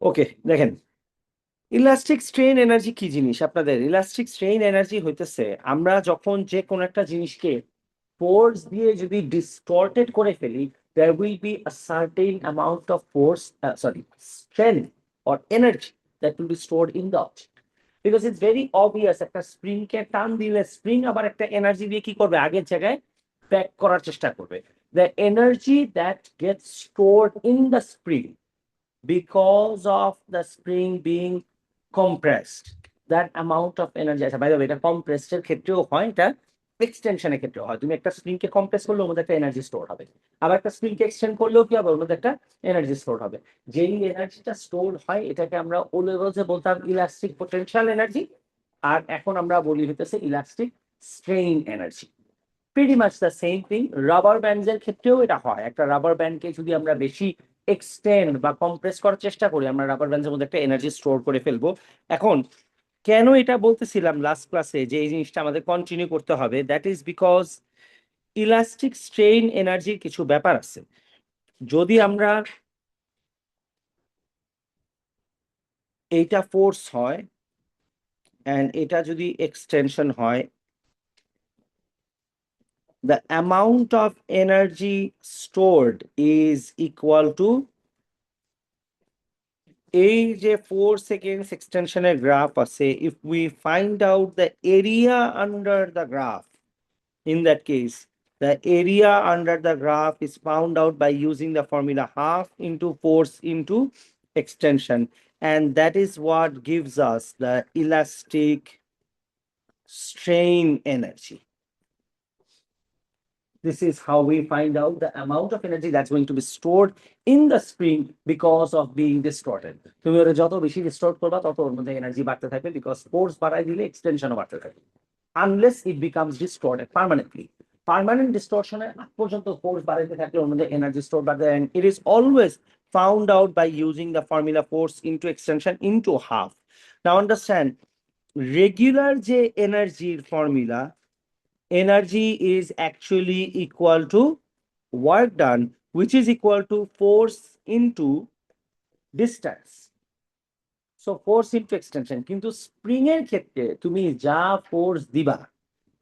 ওকে, দেখেন elastic strain energy কি জিনিস। আপনাদের ইলাস্টিক স্ট্রেইন এনার্জি হইতেছে আমরা যখন যে কোনো একটা জিনিসকে ফোর্স দিয়ে যদি ডিস্টর্টেড করে ফেলি, there will be a certain amount of force, strength or energy that will be stored in the object. Because it's very obvious, একটা স্প্রিং কে টান দিলে স্প্রিং আবার একটা এনার্জি দিয়ে কি করবে, আগের জায়গায় ব্যাক করার চেষ্টা করবে। The energy that gets stored in the spring because of the spring being compressed, that amount of energy, আচ্ছা বাই দ্য ওয়ে এটা কম্প্রেসড ক্ষেত্রেও হয়, এটা এক্সটেনশনের ক্ষেত্রেও হয়। তুমি একটা স্প্রিং কে কম্প্রেস করলে ওর মধ্যে একটা এনার্জি স্টোর হবে, আবার একটা স্প্রিং কে এক্সটেন্ড করলেও কি হবে, ওর মধ্যে একটা এনার্জি স্টোর হবে। যেই এনার্জিটা স্টোর হয় এটাকে আমরা ও লেভেলসে বলতাম ইলাস্টিক পোটেনশিয়াল এনার্জি, আর এখন আমরা বলি হইতেছে elastic strain energy. Pretty much the same thing. Rubber bands এর ক্ষেত্রেও এটা হয়। একটা রাবার ব্যান্ডকে যদি আমরা বেশি এক্সটেন্ড বা কম্প্রেস করার চেষ্টা করি, আমরা রাবার ব্যান্ডের মধ্যে একটা এনার্জি স্টোর করে ফেলবো। এখন কেন এটা বলতেছিলাম লাস্ট ক্লাসে যে এই জিনিসটা আমাদের কন্টিনিউ করতে হবে, that is because elastic strain এনার্জির কিছু ব্যাপার আছে। যদি আমরা এইটা ফোর্স হয় এন্ড এটা যদি এক্সটেনশন হয়, the amount of energy stored is equal to এই যে 4 সেকেন্ডস এক্সটেনশনের গ্রাফ আছে, if we find out the area under the graph, in that case the area under the graph is found out by using the formula half into force into extension, and that is what gives us the elastic strain energy. This is how we find out the amount of energy that's going to be stored in the spring because of being distorted. তুমি ওরা যত বেশি distort করবা তত ওর মধ্যে energy বাড়তে থাকবে, because force বাড়াই দিলে এক্সটেনশনও বাড়তে থাকবে, unless it becomes distorted permanently. Permanent ডিস্টরশনের আগ পর্যন্ত ফোর্স বাড়াইতে থাকলে ওর মধ্যে এনার্জি স্টোর বাড়তে, and it is always found out by using the formula force into extension into half. Now understand, regular যে এনার্জির formula, energy is actually equal to work done, which is equal to force into distance. So force into extension. কিন্তু spring এর ক্ষেত্রে তুমি যা force দিবা,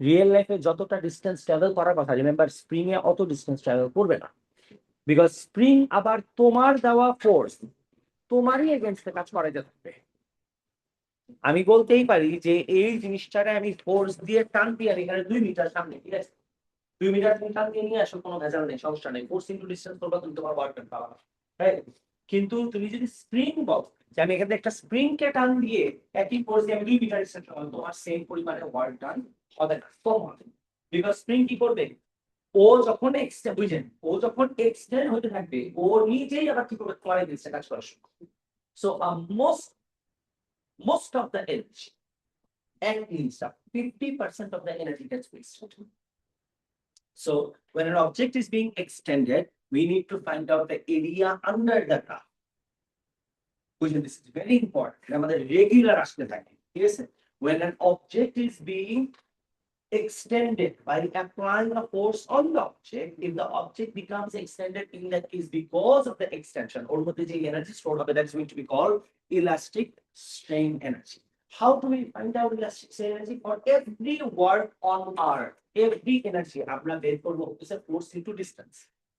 real লাইফে যতটা ডিস্টেন্স ট্রাভেল করার কথা, রিমেম্বার স্প্রিং এ অত ডিস্টেন্স ট্রাভেল করবে না, বিকজ স্প্রিং আবার তোমার দেওয়া ফোর্স তোমারই এগেনস্টে কাজ করাইতে থাকবে। আমি বলতেই পারি যে এই জিনিসটারে আমি ফোর্স দিয়ে টান দিয়ে এখানে 2 মিটার সামনে, ঠিক আছে, 2 মিটার তুমি টান দিয়ে নিয়ে আসো, কোনো ভেজাল নেই, সমস্যা নেই, ফোর্স ইনটু ডিসটেন্স করবা, তুমি তোমার ওয়ার্ক ডান পাবা। রাইট? কিন্তু তুমি যদি স্প্রিং বল যে আমি এখানে একটা স্প্রিং কে টান দিয়ে একই ফোর্স দিয়ে আমি 2 মিটার ডিসটেন্স করব, তোমার সেম পরিমাণে ওয়ার্ক ডান হবে না, কম হবে। বিকজ স্প্রিং কি করবে, ও যখন এক্সটেন্ড, বুঝেন, ও যখন এক্সটেন্ড হতে থাকবে ও নিজেই আবার কি করবে, তোমার এগেইনস্টে কাজ করা শুরু করবে। So most of the energy, at least 50% of the energy gets wasted. So when an object is being extended, we need to find out the area under the graph. This is very important. আমাদের regular আসতে থাকে, ঠিক আছে? When an object is being extended by applying a force on the object, if the object becomes extended, in that case because of the extension, ওর মধ্যে যে energy stored হবে, that is going to be called elastic strain energy. How do we find out elastic strain energy? For every work on earth, every energy আমরা বের করব হচ্ছে force into distance.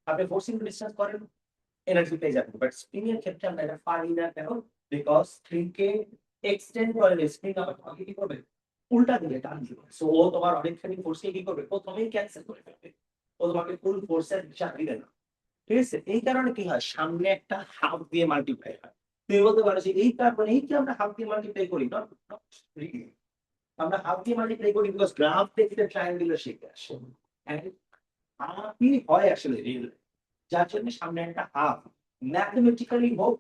আপনি force into distance করেন, energy পেয়ে যাবেন, but spring এর ক্ষেত্রে আমরা এটা পারি না। কেন? বিকজ স্প্রিং কে এক্সটেন্ড করলে স্প্রিং আবার তোমাকে কি করবে, উল্টা দিকে টান দিবে। সো ও তোমার অনেকখানি ফোর্সকে কি করবে, প্রথমেই ক্যান্সেল করে ফেলবে, ও তোমাকে ফুল ফোর্সের হিসাব দিবে না। ঠিক আছে? এই কারণে কি হয়, সামনে একটা হাফ দিয়ে মাল্টিপ্লাই হয়। তুমি বলতে পারো যে এই কারণে এই কি আমরা হাফ দিয়ে মাল্টিপ্লাই করি, নট রিয়েলি। আমরা হাফ দিয়ে মাল্টিপ্লাই করি বিকজ গ্রাফ দেখতে ট্রায়াঙ্গুলার শেপে আসে, এন্ড হাফই হয় আসলে রিয়েল, যার জন্য সামনে একটা হাফ, ম্যাথমেটিক্যালি হোক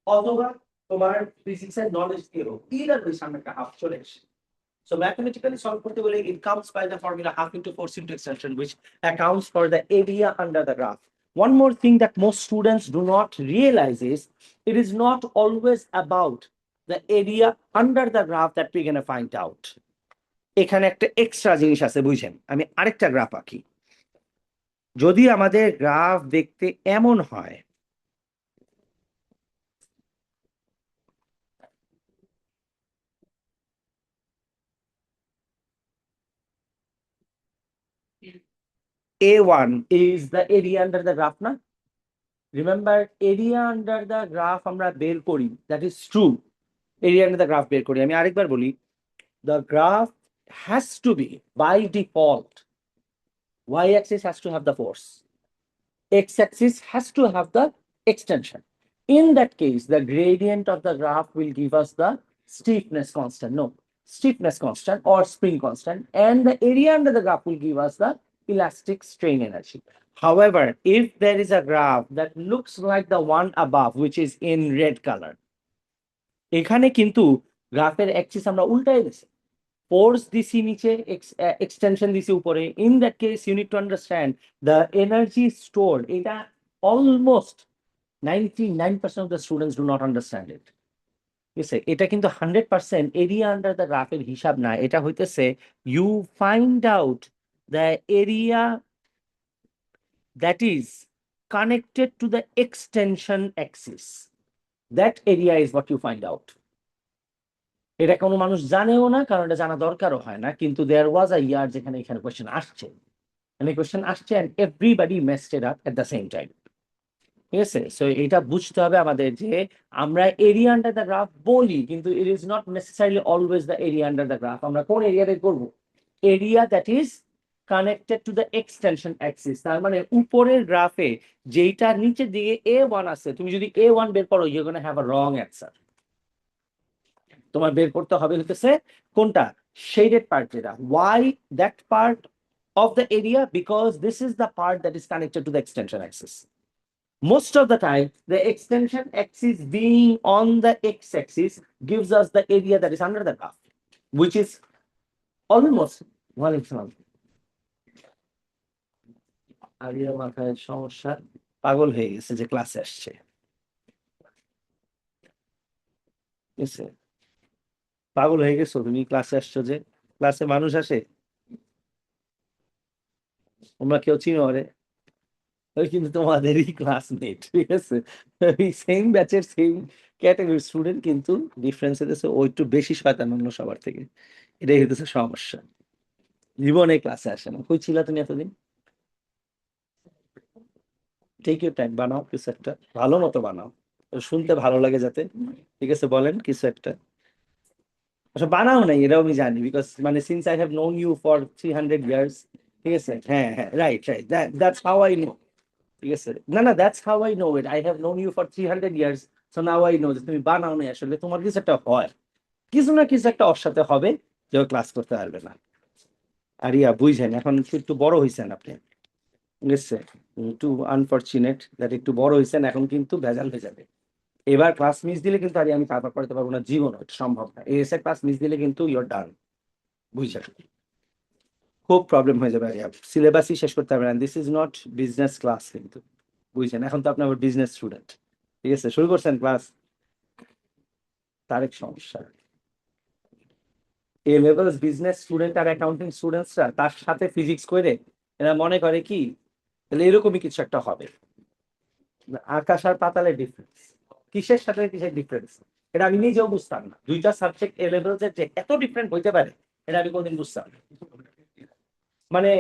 অথবা তোমার ফিজিক্সের নলেজ দিয়ে হোক, either way সামনে একটা হাফ চলে আসে। So mathematically solve করতে গেলে it comes by the formula half into force into extension, which accounts for the area under the graph. One more thing that most students do not realize is it is not always about the area under the graph that we're going to find out. এখানে একটা extra জিনিস আছে, বুঝেন। আমি আরেকটা graph আঁকি। যদি আমাদের গ্রাফ দেখতে এমন হয়, A1 is the area under the graph না? Remember area under the graph আমরা বের করি, that is true. Area under the graph বের করি। আমি আরেকবার বলি, the graph has to be by default, y-axis has to have the force, x-axis has to have the extension. In that case, the gradient of the graph will give us the stiffness constant, no, stiffness constant or spring constant, and the area under the graph will give us the elastic strain energy. However, if there is a graph that looks like the one above, which is in red color, এখানে কিন্তু গ্রাফের Axis আমরা উল্টাই দিছি, force দিছি নিচে, extension দিছি উপরে। In that case you need to understand the energy store, এটা almost 99% of the students do not understand it. এটা কিন্তু 100% এরিয়া আন্ডার দ্য গ্রাফের হিসাব না, এটা হইতেছে you find out the area that is connected to the extension axis, that area is what you find out. এটা কোনো মানুষ জানেও না, কারণ এটা জানা দরকারও হয় না, কিন্তু দেয়ার ওয়াজ আ ইয়ার যেখানে এখানে কোয়েশ্চেন আসছে, মানে কোয়েশ্চেন আসছে and everybody messed it up at the same time. ঠিক আছে, সো এটা বুঝতে হবে আমাদের যে আমরা এরিয়া আন্ডার দ্য গ্রাফ বলি, কিন্তু it is not necessarily always the area under the graph. আমরা কোন এরিয়াতে করব? Area that is connected to the extension Axis. তার মানে উপরের গ্রাফে যেইটা নিচের দিকে A1 আছে, তুমি যদি A1 বের করো, you gonna have a wrong answer. তোমার বের করতে হবে হচ্ছে কোনটা, শেডেড পার্ট যেটা। Why that part of the area? Because this is the part that is connected to the extension axis. Most of the time, the extension axis being on the x-axis gives us the area that is under the graph, which is almost one example. Arya মাথায় সমস্যা, পাগল হয়ে গেছে যে ক্লাসে আসছে। পাগল হয়ে গেছো তুমি, ক্লাসে আসছো যে, ক্লাসে মানুষ আসে, তোমরা কেউ চিনো রে, ওই কিন্তু তোমাদেরই ক্লাসমেট, ঠিক আছে, ওই সেম ব্যাচের সেম ক্যাটাগরির স্টুডেন্ট, কিন্তু ডিফারেন্স হতেছে ও একটু বেশি শয়তান অন্য সবার থেকে, এটাই হতেছে সমস্যা। জীবনে ক্লাসে আসে না। কই ছিলা তুমি এতদিন? টেক ইউর টাইম, বানাও কিছু একটা, ভালো মতো বানাও, শুনতে ভালো লাগে যাতে। ঠিক আছে, বলেন কিছু একটা। আচ্ছা বানাও নাই এটাও আমি জানি, বিকজ মানে since I have known you for 300 years. ঠিক আছে, হ্যাঁ হ্যাঁ, right right, that's how I know. ঠিক আছে, না না, that's how I know it, I have known you for 300 years, so now I know যে তুমি বানাও নাই, আসলে তোমার কিছু একটা হয়, কিছু না কিছু একটা ওর সাথে হবে যে ক্লাস করতে পারবে না। আর ইয়া বুঝছেন, এখন একটু বড় হয়েছেন আপনি, ঠিক আছে, একটু আনফরচুনেট দ্যাট একটু বড় হয়েছেন, এখন কিন্তু ভেজাল হয়ে যাবে। এবার ক্লাস মিস দিলে কিন্তু আমি তারপর পড়াতে পারবো না, জীবন এটা সম্ভব না। এসে ক্লাস মিস দিলে কিন্তু ইউর ডান, বুঝছেন, খুব প্রবলেম হয়ে যাবে। সিলেবাসই শেষ করতে পারবে না, this is not business class কিন্তু, বুঝছেন, এখন তো আপনি আবার বিজনেস স্টুডেন্ট। ঠিক আছে, শুরু করছেন ক্লাস, তার এক সমস্যা। এ লেভেল বিজনেস স্টুডেন্ট আর অ্যাকাউন্টিং স্টুডেন্টসরা তার সাথে ফিজিক্স করে এরা মনে করে কি, তাহলে এরকমই কিছু একটা হবে। আকাশ আর পাতালের ডিফারেন্স, কিসের সাথে কিসের ডিফারেন্স, এটা আমি নিজেও বুঝতাম না। দুইটা সাবজেক্ট এ লেভেল যে এত ডিফারেন্ট হইতে পারে, এটা আমি কোনদিন বুঝতাম না। মানে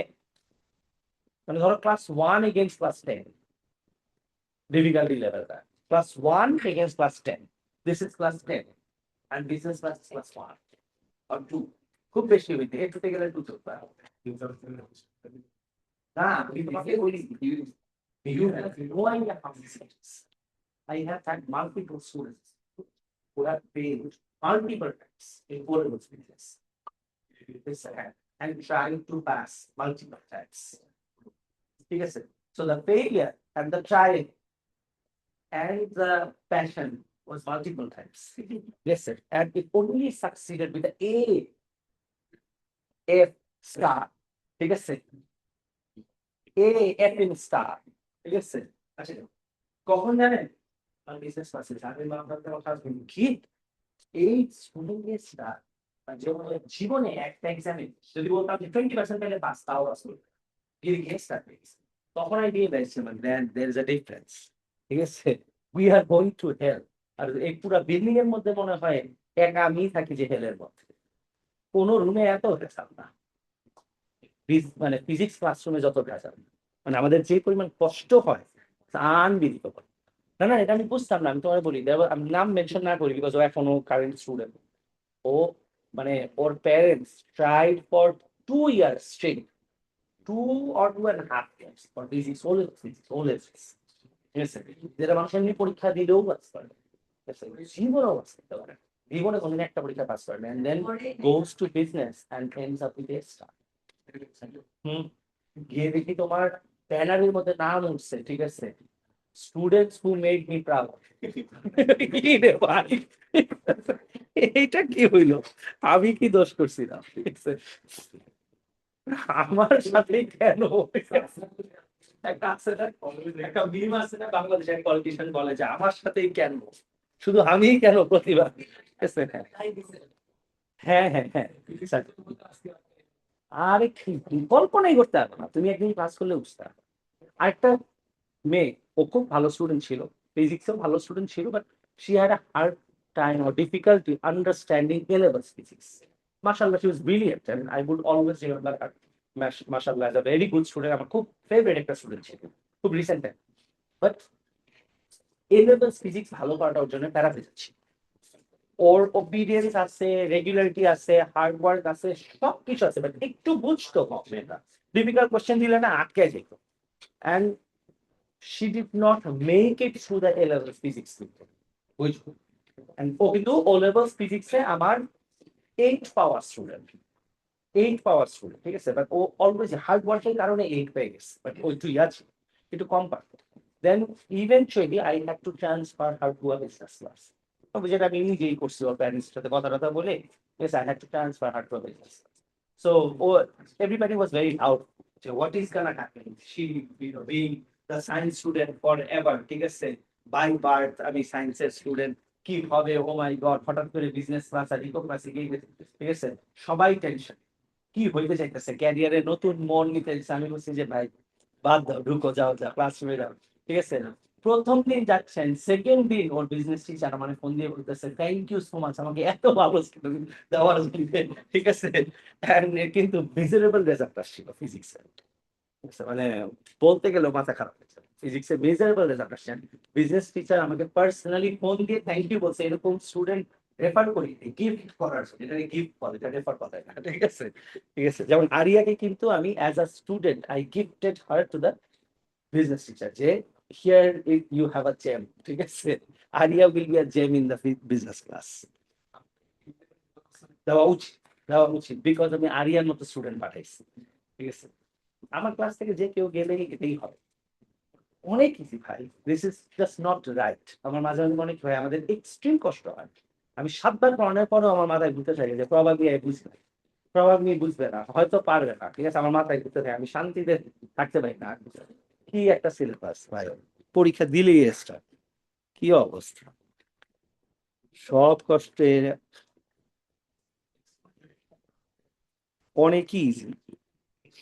মানে ধরো ক্লাস 1 এগেইনস্ট ক্লাস 10, ডিফিকাল্টি লেভেলটা class 1 against class 10, this is class 10 and this is class 1 or 2, খুব বেশি হইতে এর থেকে গেলে 2 চলতে পারে না। আমি তোমাকে বলি, you have no idea how this is. I have had multiple students who have failed multiple times in O-level business and trying to pass multiple times. ঠিক আছে, so the failure and the trying and the passion was multiple times. Yes, sir. And it only succeeded with the F star. ঠিক আছে, F in star. ঠিক আছে, আচ্ছা কখন জানেন? আমি বিশেষ পাচ্ছি আমি আপনাদের কথা বলি কি, এই স্টুডেন্টের স্টার জীবনে একটা এক্সামে যদি বলতাম যে 20% পেলে পাস, তাও আসলে স্টার পেয়েছে, তখন আমি দিয়ে দিয়েছিলাম দেন দেয়ার ইজ আ ডিফারেন্স। ঠিক আছে, we are going to hell. আর এই পুরো বিল্ডিং এর মধ্যে মনে হয় একা আমি থাকি যে হেলের মধ্যে, কোনো রুমে এত হেসাব না। মানে ফিজিক্স ক্লাসরুমে যত ভেজাল, মানে আমাদের যে পরিমাণ কষ্ট হয় আনবিদিত। না না, এটা আমি বুঝতাম না। আমি তোমার বলি, আমি নাম মেনশন না করি বিকজ ও এখনো কারেন্ট স্টুডেন্ট। ও মানে ওর parents tried for 2 years straight, 2 or 2.5 years for physics, all physics, ঠিক আছে? যেটা মানুষ এমনি পরীক্ষা দিলেও পাস করে, ঠিক আছে? জীবনেও পাস করতে পারে, জীবনে কোনদিন একটা পরীক্ষা পাস করে না, and then goes to business and ends up with a star। হুম, গিয়ে দেখি তোমার ব্যানারের মধ্যে নাম উঠছে, ঠিক আছে, students who made me proud. ভাই, এইটা কি হইলো? আমি কি দোষ করছিলাম? ঠিক আছে, আমার সাথে কেন একটা আছে না, একটা মিম আছে না, বাংলাদেশের পলিটিশিয়ান বলে যে আমার সাথেই কেন, শুধু আমিই কেন প্রতিবাদ? ঠিক আছে? হ্যাঁ হ্যাঁ হ্যাঁ, আরে কি কল্পনাই করতে পারবে না, তুমি একদিন ক্লাস করলে বুঝতে পারবে। আরেকটা মেয়ে, ও খুব ভালো স্টুডেন্ট ছিল, ফিজিক্সেও ভালো স্টুডেন্ট ছিল, but she had a hard time or difficulty understanding A level physics. মাশাআল্লাহ, she was brilliant and I would always remember her. মাশাআল্লাহ, as a very good student, আমার খুব ফেভারিট একটা স্টুডেন্ট ছিল, খুব recent time. But A level physics ভালো করাটা ওর জন্য প্যারা হয়ে যাচ্ছে। ওর ওবিডিয়েন্স আছে, রেগুলারিটি আছে, হার্ড ওয়ার্ক আছে, সবকিছু আছে, বাট একটু বুঝতো কম মেয়েটা। ডিফিকাল্ট কোশ্চেন দিলে না আটকে যেত, and she did not make it through the A level physics কিন্তু, বুঝছো? and ও কিন্তু O level physics এ আমার 8 পাওয়ার স্টুডেন্ট, 8 পাওয়ার স্টুডেন্ট, ঠিক আছে? বাট ও অলওয়েজ হার্ড ওয়ার্কের কারণে 8 পেয়ে গেছে, বাট ওই 2 ইয়ার একটু কম পারতো। Then eventually I had to transfer her to a business class, যেটা আমি নিজেই করছি, ওর প্যারেন্টস সাথে কথা টথা বলে, yes, I had to transfer her to a business। So everybody was very out, so what is gonna happen? She, being the science student forever, ঠিক আছে, by birth আমি সায়েন্সের স্টুডেন্ট, কি হবে, ও মাই গড, হঠাৎ করে বিজনেস ক্লাস আর eco ক্লাসে গিয়ে গেছে, ঠিক আছে? সবাই টেনশন, কি হইতে চাইতেছে, ক্যারিয়ারে নতুন মন নিতে চাইছে। আমি বলছি যে ভাই বাদ দাও, ঢুকো, যাও, যা ক্লাসরুমে যাও, ঠিক আছে? প্রথম দিন যাচ্ছেন, সেকেন্ড দিন ওর বিজনেস টিচার মানে ফোন দিয়ে বলতেছে থ্যাংক ইউ সো মাচ আমাকে এত ভালো student দেওয়ার জন্য, ঠিক আছে? And কিন্তু মেজারেবল রেজাল্ট আসছিল ফিজিক্সে, মানে বলতে গেলে মাথা খারাপ হয়েছে, ফিজিক্সে মেজারেবল রেজাল্ট আসছে। বিজনেস টিচার আমাকে পার্সোনালি ফোন দিয়ে থ্যাংক ইউ বলছে, এরকম স্টুডেন্ট রেফার করি, গিফট করার জন্য, এটা গিফট বলে, এটা রেফার কথা না, ঠিক আছে? ঠিক আছে, যেমন আরিয়াকে কিন্তু আমি as a student I gifted her to the business teacher, যে here you have a gem, ঠিক আছে, Arya will be a gem in the business class. দেওয়া উচিত, দেওয়া উচিত, বিকজ আমি আরিয়ার মতো স্টুডেন্ট পাঠাইছি, ঠিক আছে? আমার ক্লাস থেকে যে কেউ গেলেই এটাই হবে, অনেক ইজি ভাই, this is just not right. আমার মাঝে মাঝে অনেক ভাই আমাদের এক্সট্রিম কষ্ট হয়, আমি 7 বার পড়ানোর পরেও আমার মাথায় ঘুরতে থাকে যে প্রবাবলি বুঝবে, প্রবাবলি বুঝবে না, হয়তো পারবে না, ঠিক আছে, আমার মাথায় ঘুরতে থাকে, আমি শান্তিতে থাকতে পারি না। কি একটা সিলেবাস ভাই, পরীক্ষা দিলেই স্টার্ট, কি অবস্থা, সব কষ্টে অনেকই ইজি।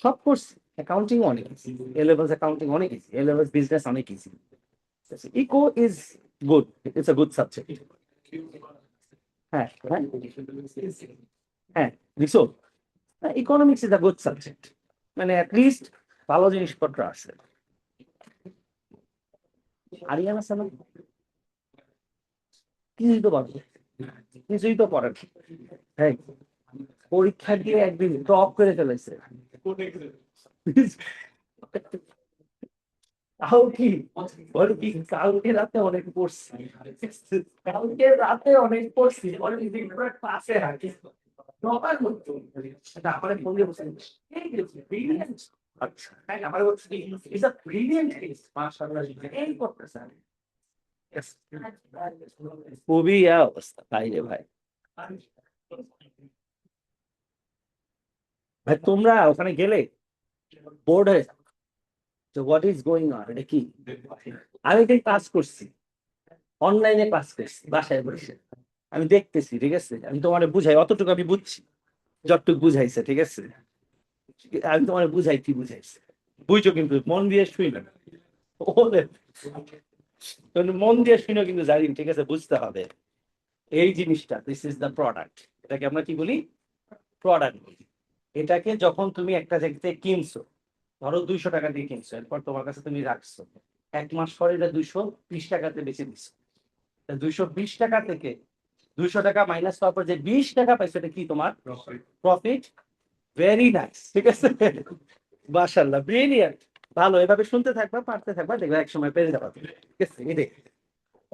সব কোর্স, অ্যাকাউন্টিং অনেক ইজি, এ লেভেলস অ্যাকাউন্টিং অনেক ইজি, এ লেভেলস বিজনেস অনেক easy, eco is good, it's a good subject. হ্যাঁ হ্যাঁ হ্যাঁ, লিসো, economics is a good subject, মানে অ্যাটলিস্ট ভালো জিনিসপত্র আছে। আরিয়ানা সালাম কিছুই তো পারবে, কিছুই তো পড়ে না। হ্যাঁ, পরীক্ষা দিয়ে একদিন টপ করে ফেলেছে। তাও কি, বলে কি কালকে রাতে অনেক পড়ছি, কালকে রাতে অনেক পড়ছি, অনেক দিন পরে ক্লাসে হাঁটি নবার মতো, তারপরে ফোন দিয়ে বসে এই ব্রিলিয়েন্ট। আচ্ছা হ্যাঁ, আমার বলছি ইজ আ ব্রিলিয়েন্ট কেস, মাশাআল্লাহ, এই করতেছে। Yes. খুবই অবস্থা ভাই রে ভাই। ভাই তোমরা ওখানে গেলে বোর্ড হয়ে যাও, হোয়াট ইজ গোয়িং অন, এটা কি? আমি এখানে ক্লাস করছি, অনলাইনে ক্লাস করছি বাসায় বসে, আমি দেখতেছি, ঠিক আছে, আমি তোমার বুঝাই, অতটুকু আমি বুঝছি, যতটুকু বুঝাইছে, ঠিক আছে, আমি তোমার বুঝাই কি বুঝাইছে, বুঝছো, কিন্তু মন দিয়ে শুই না, ওরে, মন দিয়ে শুনে কিন্তু জানি, ঠিক আছে, বুঝতে হবে এই জিনিসটা, দিস ইজ দ্য প্রোডাক্ট, এটাকে আমরা কি বলি, প্রোডাক্ট বলি, এটাকে যখন তুমি একটা জায়গাতে কিনছো, ধরো 200 টাকা দিয়ে কিনছো, এরপর তোমার কাছে তুমি রাখছো, 1 মাস পরে এটা 220 টাকাতে বেচে দিছো। 220 টাকা থেকে 200 টাকা মাইনাস করার পর যে 20 টাকা পাইছো, এটা কি তোমার প্রফিট। ভেরি নাইস, ঠিক আছে, মাশাআল্লাহ, ব্রিলিয়ান্ট। ভালো, এভাবে শুনতে থাকবা, পারতে থাকবা, দেখবে এক সময় পেরে যাবা তুমি। ঠিক আছে, এই দেখ,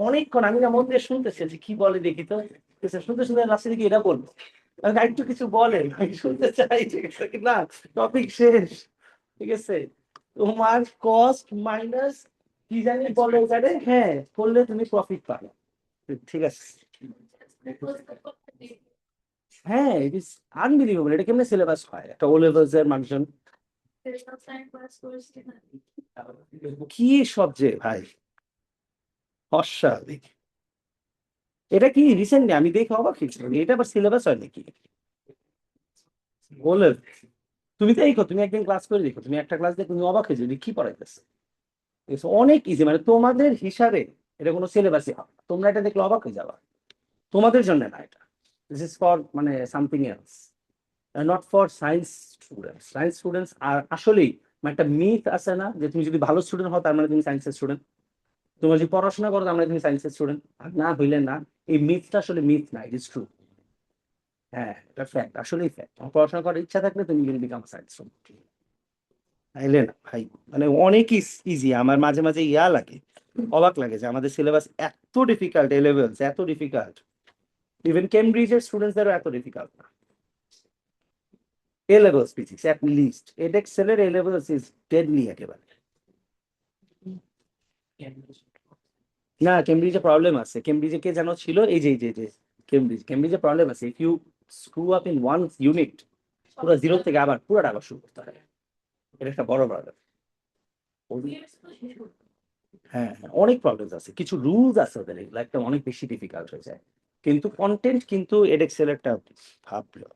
অনেকক্ষণ আমি না মন দিয়ে শুনতেছি যে কি বলে দেখি তো, ঠিক আছে, শুনতে শুনতে লাস্টে দেখি এটা বলবো, আমি একটু কিছু বলে আমি শুনতে চাই, ঠিক আছে কি না, টপিক শেষ। ঠিক আছে, তোমার কস্ট মাইনাস কি জানি বলে ওখানে, হ্যাঁ, করলে তুমি প্রফিট পাবে। ঠিক আছে, হ্যাঁ, ইট ইজ আনবিলিভেবল। এটা কেমনে সিলেবাস হয় একটা ও লেভেলস এর মানুষজন, কি সবজেক্ট ভাই, অস্বাভাবিক। এটা কি রিসেন্টলি আমি দেখে অবাক হয়েছি, এটা আবার সিলেবাস হয় নাকি ও লেভেল? তুমি তো তুমি একদিন ক্লাস করে দেখো, তুমি একটা ক্লাস দিয়ে তুমি অবাক হয়ে যাবে কি পড়াইতেছে। অনেক ইজি, মানে তোমাদের হিসাবে এটা কোনো সিলেবাসই হবে না। তোমরা এটা দেখলে অবাক হয়ে যাবা, তোমাদের জন্য না এটা, দিস ইজ ফর মানে something else, not for science students. Science students আর আসলেই মানে একটা মিথ আছে না যে তুমি যদি ভালো স্টুডেন্ট হও তার মানে তুমি সায়েন্সের স্টুডেন্ট, তোমার যদি পড়াশোনা করো তার মানে তুমি সায়েন্সের স্টুডেন্ট, আর না হইলে না। এই মিথটা আসলে মিথ না, ইট ইজ ট্রু। হ্যাঁ, এটা ফ্যাক্ট, আসলেই ফ্যাক্ট। তোমার পড়াশোনা করার ইচ্ছা থাকলে তুমি উইল বিকাম সায়েন্স স্টুডেন্ট। তাইলে না ভাই, মানে অনেক ইজি। আমার মাঝে মাঝে ইয়া লাগে, অবাক লাগে যে আমাদের সিলেবাস এত ডিফিকাল্ট, এ লেভেলস এত ডিফিকাল্ট, ইভেন কেমব্রিজের স্টুডেন্টসদেরও এত ডিফিকাল্ট না। A levels physics at least, এডেক্সেলের এ লেভেলস ইজ ডেডলি একেবারে। না, কেমব্রিজে প্রবলেম আছে। কেমব্রিজে কে যেন ছিল, এই যে কেমব্রিজে প্রবলেম আছে। If you screw up in one unit, পুরো জিরো থেকে আবার পুরোটা আবার শুরু করতে হয়। এটা একটা বড় প্রবলেম। হ্যাঁ হ্যাঁ, অনেক প্রবলেম আছে, কিছু রুলস আছে ওদের, এগুলো একটা অনেক বেশি ডিফিকাল্ট হয়ে যায়। কিন্তু কন্টেন্ট কিন্তু এডেক্সেলেরটা ভাবলো।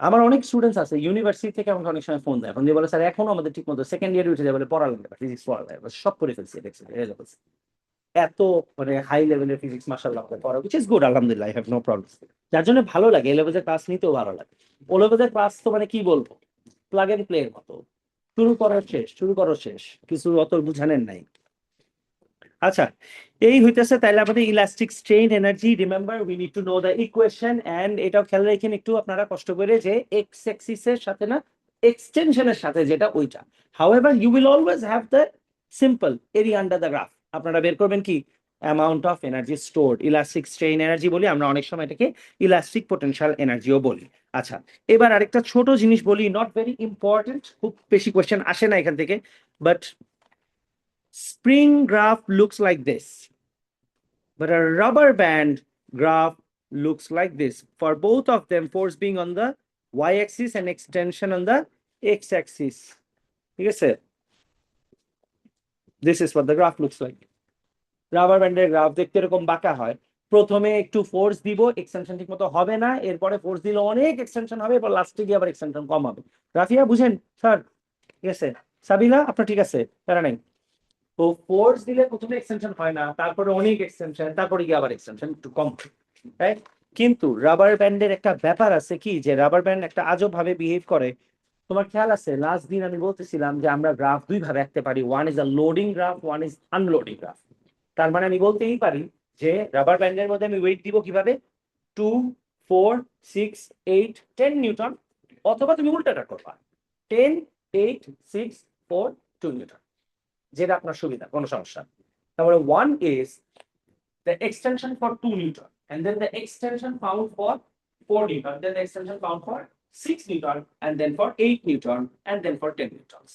আমার অনেক স্টুডেন্টস আছে ইউনিভার্সিটি থেকে আমাকে অনেক সময় ফোন দেয়, ফোন দিয়ে বলে স্যার এখনো আমাদের ঠিক মতো সেকেন্ড ইয়ারে উঠে যাবে, বলে পড়া লাগবে, ফিজিক্স পড়া লাগবে, সব করে ফেলছি এডেক্সেল এত মানে হাই লেভেলের ফিজিক্স মাশাআল্লাহ পড়া, which is good, আলহামদুলিল্লাহ, আই হ্যাভ নো প্রবলেম। যার জন্য ভালো লাগে, এ লেভেলের ক্লাস নিতেও ভালো লাগে। ও লেভেলের ক্লাস তো মানে কি বলবো, প্লাগ এন্ড প্লে এর মতো, শুরু করার শেষ, শুরু করো শেষ, কিছু অত বুঝানের নাই। আচ্ছা, এই হইতেছে তাইলে আমাদের elastic strain energy. Remember we need to know the equation, and এটাও খেয়াল রাখেন একটু আপনারা কষ্ট করে, যে এক্স এক্সিসের সাথে না, এক্সটেনশনের সাথে যেটা ওইটা। However you will always have the simple area under the graph. আপনারা বের করবেন কি amount of energy stored, elastic strain energy বলি আমরা, অনেক সময় এটাকে ইলাস্টিক পোটেনশিয়াল এনার্জিও বলি। আচ্ছা, এবার আরেকটা ছোট জিনিস বলি, নট ভেরি ইম্পর্টেন্ট, খুব বেশি কোয়েশ্চেন আসে না এখান থেকে, but spring graph looks like this, but a rubber band graph looks like this. For both of them, force being on the y-axis and extension on the x-axis. ঠিক আছে? This is what the graph looks like. Rubber ব্যান্ডের graph দেখতে এরকম বাঁকা হয়। প্রথমে একটু force দিব, এক্সটেনশন ঠিক মতো হবে না, এরপরে ফোর্স দিলে অনেক এক্সটেনশন হবে, এরপর লাস্টে গিয়ে আবার এক্সটেনশন কম হবে। রাফিয়া বুঝেন স্যার? ঠিক আছে, সাবিলা আপনার ঠিক আছে, প্যারা নাই। তো ফোর্স দিলে প্রথমে এক্সটেনশন হয় না, তারপরে অনেক এক্সটেনশন, তারপরে গিয়ে আবার এক্সটেনশন একটু কম, রাইট? কিন্তু রাবার ব্যান্ডের একটা ব্যাপার আছে কি, যে রাবার ব্যান্ড একটা আজব ভাবে বিহেভ করে। তোমার খেয়াল আছে লাস্ট দিন আমি বলতেছিলাম যে আমরা গ্রাফ দুই ভাবে আঁকতে পারি, one is a loading graph, one is unloading graph. তার মানে আমি বলতেই পারি যে রাবার ব্যান্ডের মধ্যে আমি ওয়েট দিব কিভাবে, 2, 4, 6, 8, 10 নিউটন, অথবা তুমি উল্টাটা করবা, 10, 8, 6, 4, 2 নিউটন, যেটা আপনার সুবিধা, কোনো সমস্যা। তারপরে 1 is the extension for 2 Newton, and then the extension found for 4 Newton, then the extension found for 6 Newton, and then for 8 Newton, and then for 10 Newtons.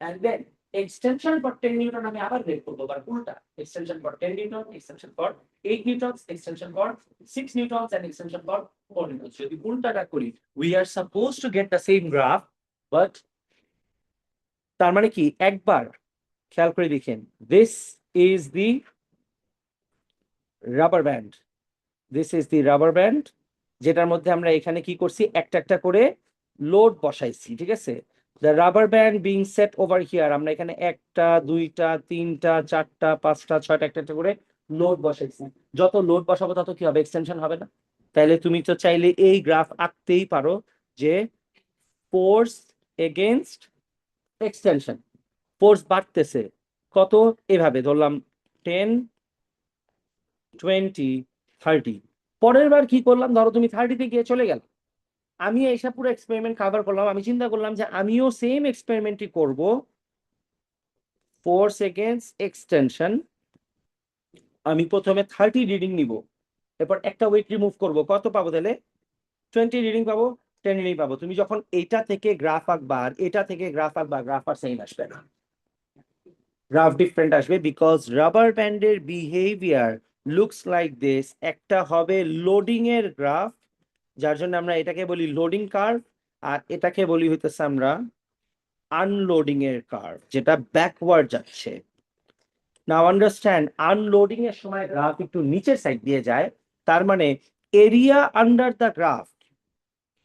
And then extension for 10 Newton আমি আবার বের করবো, বা উল্টা, extension for 10 Newton, extension for 8 Newtons, extension for 6 Newtons, and extension for 4 Newtons. যদি উল্টাটা করি, we are supposed to get the same graph, but তার মানে কি, একবার খেয়াল করে দেখেন, this is the rubber band, this is the rubber band, যেটার মধ্যে আমরা এখানে কি করছি, একটা একটা করে লোড বসাইছি, ঠিক আছে? The rubber band being set over here, আমরা এখানে 1টা 2টা 3টা 4টা 5টা 6টা একটা একটা করে লোড বসাইছি। যত লোড বসাবো তত কি হবে, এক্সটেনশন হবে না? তাহলে তুমি তো চাইলে এই গ্রাফ আঁকতেই পারো যে ফোর্স এগেনস্ট এক্সটেনশন, ফোর্স বাড়তেছে কত, এভাবে ধরলাম 10, 20, 30। পরের বার কি করলাম, ধরো তুমি 30-তে গিয়ে চলে গেল, আমি এসে পুরো এক্সপেরিমেন্ট কভার করলাম, আমি চিন্তা করলাম যে আমিও সেম এক্সপেরিমেন্টই করব, ফোর্স এগেনস্ট এক্সটেনশন। আমি প্রথমে 30 রিডিং নিব, এরপর একটা ওয়েট রিমুভ করব, কত পাবো তাহলে 20 রিডিং পাবো, 10 রিডিং পাবো। তুমি যখন এটা থেকে গ্রাফ আঁকবা আর এটা থেকে গ্রাফ আঁকবা, গ্রাফ আর সেম আসবে না, গ্রাফ ডিফারেন্ট আসবে, বিকজ রাবার ব্যান্ডের বিহেভিয়ার লুকস লাইক দিস। একটা হবে লোডিং এর গ্রাফ, যার জন্য আমরা এটাকে বলি লোডিং কার্ভ, আর এটাকে বলি হইতেছে আমরা আনলোডিং এর কার্ভ, যেটা ব্যাকওয়ার্ড যাচ্ছে। নাও আন্ডারস্ট্যান্ড, আনলোডিং এর সময় গ্রাফ একটু নিচের সাইড দিয়ে যায়, তার মানে area under the graph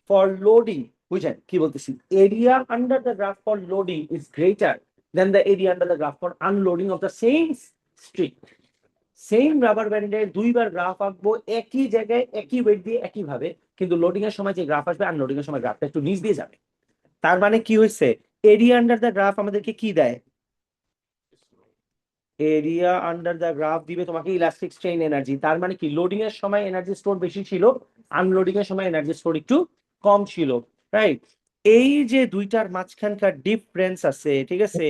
for loading, বুঝেন কি বলতেছি, area under the graph for loading is greater than the area under the graph for unloading of the same string. Same rubber ব্যান্ডের দুইবার গ্রাফ আঁকবো একই জায়গায় একই ওয়েট দিয়ে একই ভাবে, কিন্তু লোডিং এর সময় যে গ্রাফ আসবে আনলোডিং এর সময় গ্রাফটা একটু নিচ দিয়ে যাবে। তার মানে কি হয়েছে, এরিয়া আন্ডার দ্য গ্রাফ আমাদেরকে কি দেয়, এরিয়া আন্ডার দ্য গ্রাফ দিবে তোমাকে ইলাস্টিক স্ট্রেইন এনার্জি। তার মানে কি, লোডিং এর সময় এনার্জি স্টোর বেশি ছিল, আনলোডিং এর সময় এনার্জি স্টোর একটু কম ছিল, রাইট? এই যে দুইটার মাঝখানকার ডিফারেন্স আছে, ঠিক আছে,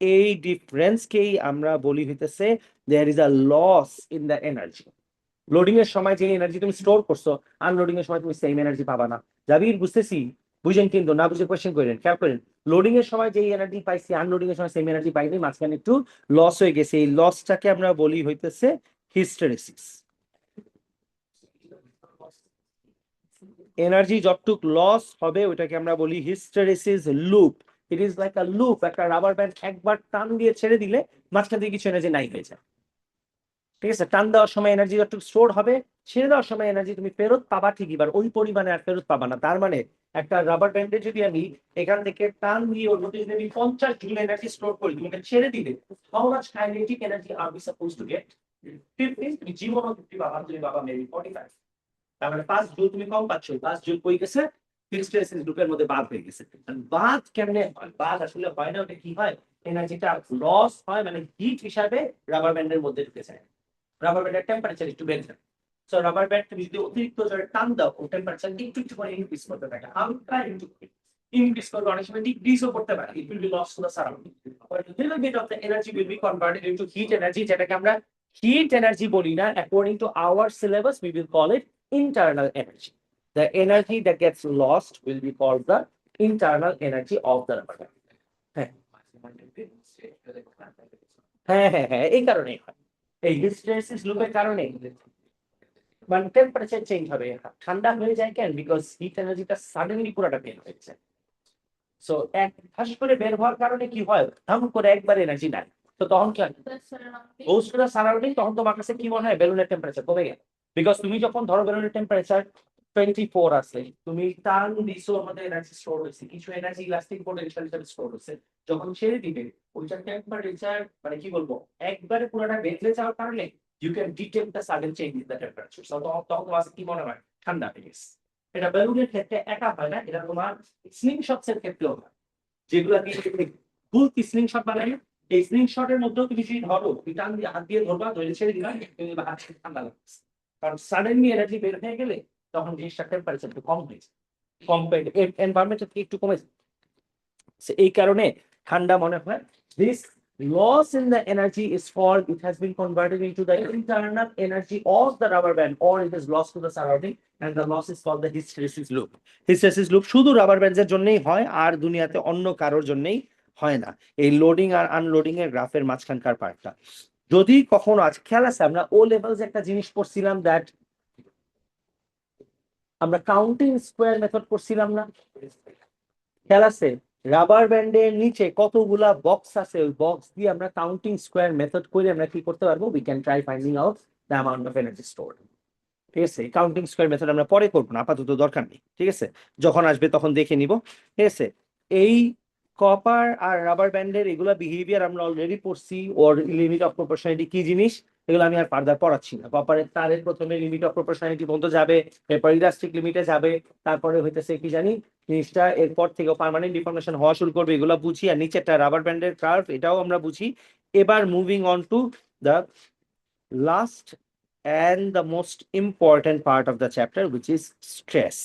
এই ডিফারেন্সকেই আমরা বলি হইতেছে there is a loss in the energy. Loading এর সময় যে এনার্জি তুমি স্টোর করছো, আনলোডিং এর সময় তুমি সেম এনার্জি পাবা না। জাবির বুঝতেছি, বুঝেন কিন্তু, না বুঝে কোয়েশ্চেন করেন, খেয়াল করেন। লোডিং এর সময় যে এনার্জি পাইছি, আনলোডিং এর সময় সেম এনার্জি পাইনি, মাঝখানে একটু লস হয়ে গেছে। এই লসটাকে আমরা বলি হইতেছে হিস্টেরেসিস। এনার্জি যতটুক লস হবে ওইটাকে আমরা বলি hysteresis loop. It is like a loop, একটা রাবার ব্যান্ড একবার টান দিয়ে ছেড়ে দিলে মাঝখান থেকে কিছু এনার্জি নাই হয়ে যায়, ঠিক আছে? টান দেওয়ার সময় এনার্জি যতটুকু স্টোর হবে, ছেড়ে দেওয়ার সময় এনার্জি তুমি ফেরত পাবা ঠিকই, এবার ওই পরিমাণে আর ফেরত পাবা না। তার মানে একটা রাবার ব্যান্ডে যদি আমি এখান থেকে টান দিয়ে ওর মধ্যে যদি আমি 50 জুল এনার্জি স্টোর করি, তুমি এটা ছেড়ে দিলে how much kinetic energy are we supposed to get? 50। তুমি জীবনও 50 পাবা, তুমি পাবা মেবি 45। তার মানে 5 জুল তুমি কম পাচ্ছ, 5 জুল কই গেছে, হিস্টেরেসিস লুপের মধ্যে বাদ হয়ে গেছে। আর বাদ কেমনে হয়? বাদ আসলে হয় না, ওটা কি হয়, এনার্জিটা লস হয়, মানে হিট হিসাবে রাবার ব্যান্ডের মধ্যে ঢুকে যায়, রাবার ব্যান্ডের টেম্পারেচার একটু বেড়ে যায়। সো রাবার ব্যান্ড তুমি যদি অতিরিক্ত জোরে টান দাও, ও টেম্পারেচার একটু করে ইনক্রিজ করতে পারে, হালকা একটু ইনক্রিজ করবে, অনেক সময় ডিক্রিজও করতে পারে। It will be loss to the surrounding, but a little bit of the energy will be converted into heat energy, যেটাকে আমরা হিট এনার্জি বলি না, according to our syllabus we will call it internal energy. The energy that gets lost will be called the internal energy of the rubber band. হ্যাঁ হ্যাঁ হ্যাঁ হ্যাঁ, এই কারণেই হয়, এই হিস্টেরেসিস লুপের কারণে মানে টেম্পারেচার চেঞ্জ হবে, ঠান্ডা হয়ে যায় কেন, বিকজ হিট এনার্জিটা সাডেনলি পুরোটা বের হয়ে যায়। সো এক ফাঁস করে বের হওয়ার কারণে কি হয়, ধাম করে একবার এনার্জি নাই, তো তখন কি হয়, গোস টু দ্য সারাউন্ডিং, তখন তোমার কাছে কি মনে হয়, বেলুনের টেম্পারেচার কমে গেল। বিকজ তুমি যখন ধরো বেলুনের টেম্পারেচার 24 আছে, তুমি টান দিছো, আমাদের এনার্জি স্টোর হয়েছে, কিছু এনার্জি ইলাস্টিক পোটেনশিয়াল হিসেবে স্টোর হয়েছে, যখন ছেড়ে দিবে ওইটার টেম্পারেচার মানে কি বলবো, একবারে পুরোটা বেঁধে যাওয়ার কারণে you can detect the sudden change in the temperature. So তখন তোমার কি মনে হয়, ঠান্ডা হয়ে গেছে। এটা বেলুনের ক্ষেত্রে একা হয় না, এটা তোমার স্লিংশটস এর ক্ষেত্রেও হয়, যেগুলো ফুল স্লিংশট বানায়। এই স্লিংশটের মধ্যেও তুমি যদি ধরো, টান দিয়ে হাত দিয়ে ধরবা, ধরে ছেড়ে দিবা, তুমি হাত ঠান্ডা লাগছে, কারণ সাডেনলি এনার্জি বের হয়ে গেলে তখন জিনিসটা টেম্পারেচার একটু কম হয়েছে, কম্পেয়ার্ড এনভায়রনমেন্টের থেকে একটু কমেছে, এই কারণে ঠান্ডা মনে হয়। This loss in the energy is called, it has been converted into the internal energy of the rubber band, or it is lost to the surrounding, and the loss is called the hysteresis loop. Hysteresis loop শুধু rubber ব্যান্ডের জন্যই হয়, আর দুনিয়াতে অন্য কারোর জন্যই হয় না, এই লোডিং আর আনলোডিং এর গ্রাফের মাঝখানকার পার্টটা। যদি কখনো আজ খেয়াল আছে, আমরা ও লেভেলস একটা জিনিস পড়ছিলাম, দ্যাট আমরা কাউন্টিং স্কোয়ার মেথড করছিলাম না, খেয়াল আছে? রাবার ব্যান্ডের নিচে কতগুলা বক্স আছে, ওই বক্স দিয়ে আমরা কাউন্টিং স্কোয়ার মেথড করে আমরা কি করতে পারবো, we can try finding out the amount of energy stored. ঠিক আছে, কাউন্টিং স্কোয়ার মেথড আমরা পরে করবো না, আপাতত দরকার নেই, ঠিক আছে, যখন আসবে তখন দেখে নিব। ঠিক আছে, এই কপার আর রাবার ব্যান্ডের এগুলা বিহেভিয়ার আমরা অলরেডি পড়ছি, ওর লিমিট অফ প্রপোর্শনালিটি কি জিনিস, এগুলো আমি আর ফার্দার পড়াচ্ছি না। কপারের তারের প্রথমে লিমিট অফ প্রপোর্শনালিটি পর্যন্ত যাবে, এরপর ইলাস্টিক লিমিটে যাবে, তারপরে হইতেছে কি জানি জিনিসটা এরপর থেকে পার্মানেন্ট ডিফর্মেশন হওয়া শুরু করবে, এগুলো বুঝি। আর নিচেরটা রাবার ব্যান্ডের কার্ভ, এটাও আমরা বুঝি। এবার moving on to the last and the most important part of the chapter, which is stress.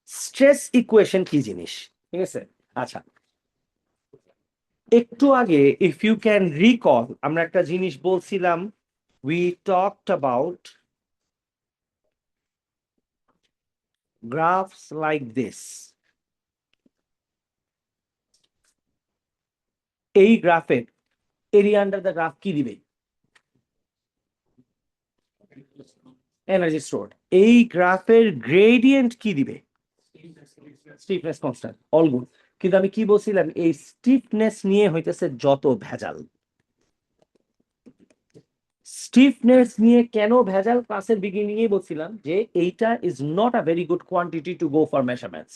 Stress equation কি জিনিস, ঠিক আছে? আচ্ছা, একটু আগে if you can recall আমরা একটা জিনিস বলছিলাম, we talked about graphs like this. এই গ্রাফের এরিয়া আন্ডার দ্য গ্রাফ কি দিবে? Energy stored. এই গ্রাফের গ্রেডিয়েন্ট কি দিবে? Stiffness constant. All good. কিন্তু আমি কি বলছিলাম, এই স্টিফনেস নিয়ে হইতেছে যত ভেজাল। স্টিফনেস নিয়ে কেন ভেজাল? ক্লাসের বিগিনিং এ বলছিলাম যে এইটা is not a very good quantity to go for measurements.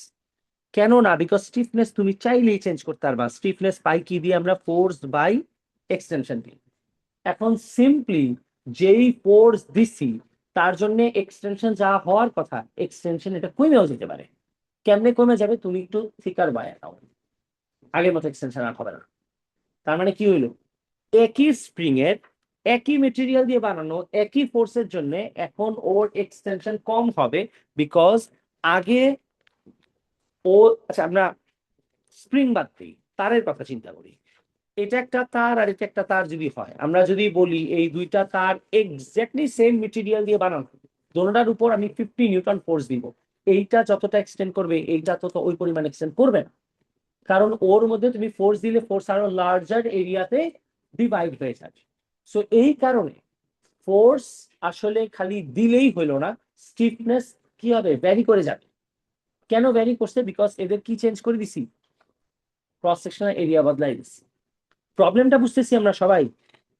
কেন না? বিকজ স্টিফনেস তুমি চাইলেই চেঞ্জ করতে পারবা। স্টিফনেস পাই কি দিয়ে আমরা? ফোর্স বাই এক্সটেনশন দিয়ে। এখন সিম্পলি যেই ফোর্স দিছি তার জন্য এক্সটেনশন যা হওয়ার কথা, এক্সটেনশন এটা কমেও যেতে পারে। কেমনে কমে যাবে? তুমি একটু থিকার বায় নাও, আগের মতো এক্সটেনশন আর হবে না। তার মানে কি হইলো? একই স্প্রিং এর একই মেটেরিয়াল দিয়ে বানানো একই ফোর্সের জন্য এখন ওর এক্সটেনশন কম হবে, বিকজ আগে ও, আচ্ছা আমরা স্প্রিং বাদ দিই, তারের কথা চিন্তা করি। এটা একটা তার আর এটা একটা তার যদি হয়, আমরা যদি বলি এই দুইটা তার এক্স্যাক্টলি সেম মেটেরিয়াল দিয়ে বানানো, দোনোটার উপর আমি 50 নিউটন ফোর্স দিব, এইটা যতটা এক্সটেন্ড করবে এইটা তত ওই পরিমাণ এক্সটেন্ড করবে না, কারণ ওর মধ্যে তুমি ফোর্স দিলে ফোর্স আরো লার্জার এরিয়াতে ডিভাইড হয়ে যাবে। সো এই কারণে ফোর্স আসলে খালি দিলেই হইলো না, স্টিফনেস কি হবে? ভ্যারি করে যাবে। কেন ভ্যারি করছে? বিকজ এদের কি চেঞ্জ করে দিছি? ক্রস সেকশনাল এরিয়া বদলাই দিছি। প্রবলেমটা বুঝতেছি আমরা সবাই,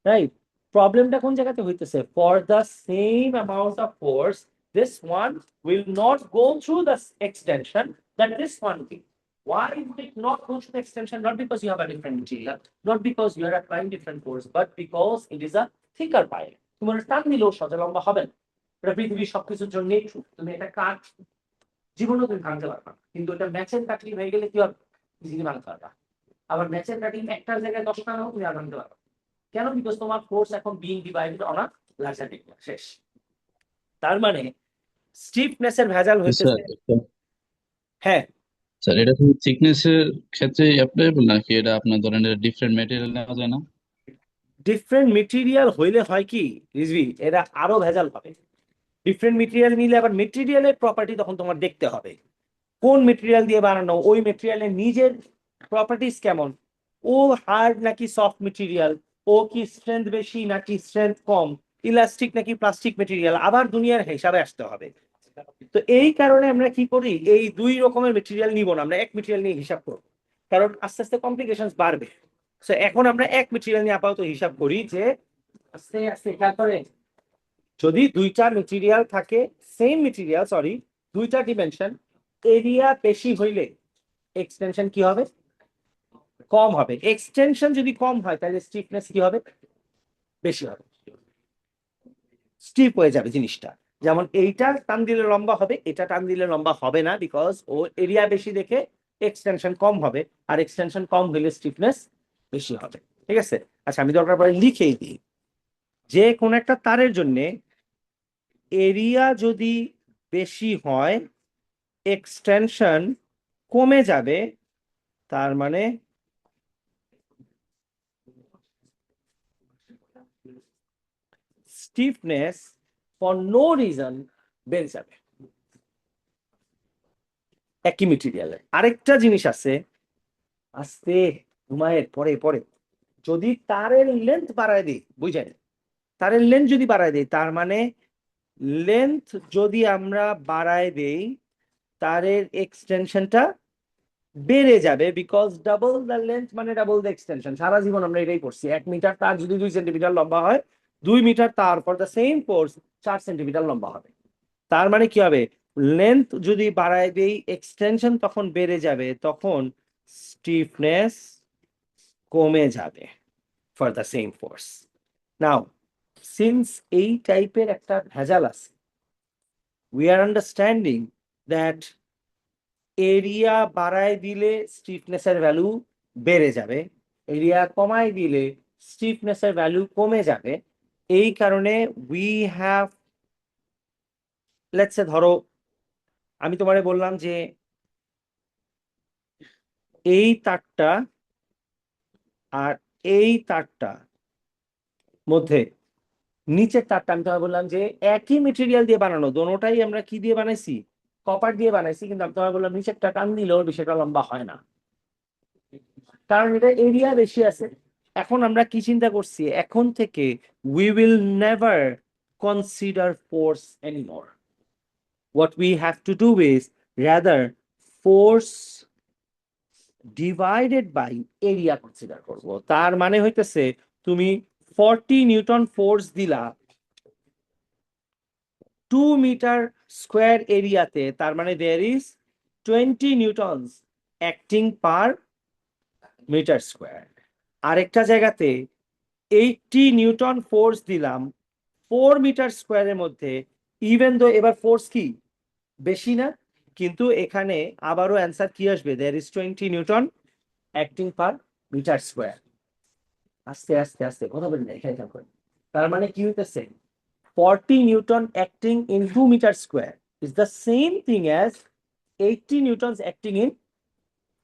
রাইট? প্রবলেমটা কোন জায়গাতে হইতেছে? For the same amount of force this one will not go through the extension that this one will. Why would it not go through the extension? Not because you have a different material, not because you are applying different force, but because it is a thicker pile. তোমার টান দিলেও সোজা লম্বা হবে না। এটা পৃথিবীর সবকিছুর জন্য ট্রু। তুমি একটা কাঠ জীবনেও তুমি ভাঙতে পারবা, কিন্তু এটা ম্যাচের কাঠি হয়ে গেলে কি হবে? ইজিলি ভাঙতে পারবা। আবার ম্যাচের কাটিং একটার জায়গায় 10টা নাও, তুমি আর ভাঙতে পারবা। কেন? বিকজ তোমার ফোর্স এখন being divided on a larger area. শেষ। তার মানে স্টিফনেসের ভেজাল স্যার হইতেছে। হ্যাঁ, স্যার এটা শুধু থিকনেসের ক্ষেত্রে অ্যাপ্লাইবল নাকি এটা আপনার ধরেন ডিফারেন্ট ম্যাটেরিয়াল নেওয়া যায় না? ডিফারেন্ট মেটেরিয়াল হইলে হয় কি রিজভি, এরা আরো ভেজাল হবে। ডিফারেন্ট মেটেরিয়াল নিলে আবার মেটেরিয়ালের প্রপার্টি তখন তোমার দেখতে হবে, কোন মেটেরিয়াল দিয়ে বানানো, ওই মেটেরিয়ালের নিজের প্রপার্টিস কেমন, ও হার্ড নাকি সফট মেটেরিয়াল, ও কি স্ট্রেংথ বেশি নাকি স্ট্রেংথ কম, ইলাস্টিক নাকি প্লাস্টিক মেটেরিয়াল, আবার দুনিয়ার হিসাবে আসতে হবে। তো এই কারণে আমরা কি করি, এই দুই রকমের মেটেরিয়াল নিব না, আমরা এক মেটেরিয়াল নিয়ে হিসাব করব, কারণ আস্তে আস্তে কমপ্লিকেশন বাড়বে। সো এখন আমরা এক মেটেরিয়াল নিয়ে আপাতত হিসাব করি যে আস্তে আস্তে খেয়াল করে, যদি দুইটা মেটেরিয়াল থাকে, সেম মেটেরিয়াল সরি, দুইটা ডিমেনশন, এরিয়া বেশি হইলে এক্সটেনশন কি হবে? কম হবে। এক্সটেনশন যদি কম হয় তাহলে স্টিফনেস কি হবে? বেশি হবে, স্টিফ হয়ে যাবে জিনিসটা। যেমন এইটা টান দিলে লম্বা হবে, এটা টান দিলে লম্বা হবে না, বিকজ ও এরিয়া বেশি দেখে এক্সটেনশন কম হবে, আর এক্সটেনশন কম হইলে স্টিফনেস বেশি হবে। ঠিক আছে? আচ্ছা আমি দরকার পড়ে লিখেই দিই, যে কোন একটা তারের জন্য এরিয়া যদি বেশি হয় এক্সটেনশন কমে যাবে, তার মানে স্টিফনেস ফর নো রিজন বেড়ে যাবে একই মেটেরিয়ালে। আরেকটা জিনিস আছে, আস্তে ঘুমায়ের পরে পরে, যদি তারের লেন্থ বাড়ায় দিই, বুঝেন, তারের লেন্থ যদি বাড়ায় দিই, তার মানে লেন্থ যদি আমরা বাড়ায় দেই তারের এক্সটেনশনটা বেড়ে যাবে, বিকজ ডাবল দ্য লেন্থ মানে ডাবল দ্য এক্সটেনশন। সারা জীবন আমরা এটাই করছি। 1 মিটার তার যদি 2 সেন্টিমিটার লম্বা হয়, 2 মিটার তার for the same force 4 centimetre লম্বা হবে। তার মানে কি হবে? লেন্থ যদি বাড়ায় দেই এক্সটেনশন তখন বেড়ে যাবে, তখন স্টিফনেস কমে যাবে। for the same force. Now, since এই টাইপের একটা ভেজাল আছে, we are understanding that area বাড়ায় দিলে স্টিফনেসের ভ্যালু বেড়ে যাবে, এরিয়া কমায় দিলে স্টিফনেসের ভ্যালু কমে যাবে। এই কারণে উই হ্যাভ, লেটস সে ধরো আমি তোমারে বললাম যে এই তারটা আর এই তারটা মধ্যে নিচের তারটা আমি তোমায় বললাম যে একই মেটেরিয়াল দিয়ে বানানো, দোনোটাই আমরা কি দিয়ে বানাইছি, কপার দিয়ে বানাইছি, কিন্তু আমি তোমায় বললাম নিচেরটা টান দিলেও বিষয়টা লম্বা হয় না, কারণ এটা এরিয়া বেশি আছে। এখন আমরা কি চিন্তা করছি, এখন থেকে we will never consider force anymore. What we have to do is rather force divided by area consider করব। তার মানে হইতেছে তুমি 40 নিউটন ফোর্স দিলা 2 মিটার স্কোয়ার এরিয়াতে, তার মানে there is 20 newtons acting per metre square. আরেকটা জায়গাতে 80 নিউটন ফোর্স দিলাম 4 মিটার স্কোয়ারের মধ্যে, ইভেন দো এবার ফোর্স কি বেশি না, কিন্তু এখানে আবারও অ্যান্সার কি আসবে, there is 20 newton acting per metre square. আস্তে আস্তে আস্তে কথা বলি না, এখানে খেয়াল করেন। তার মানে কি হইতেছে, 40 newton acting in 2 metre square is the same thing as 80 newtons acting in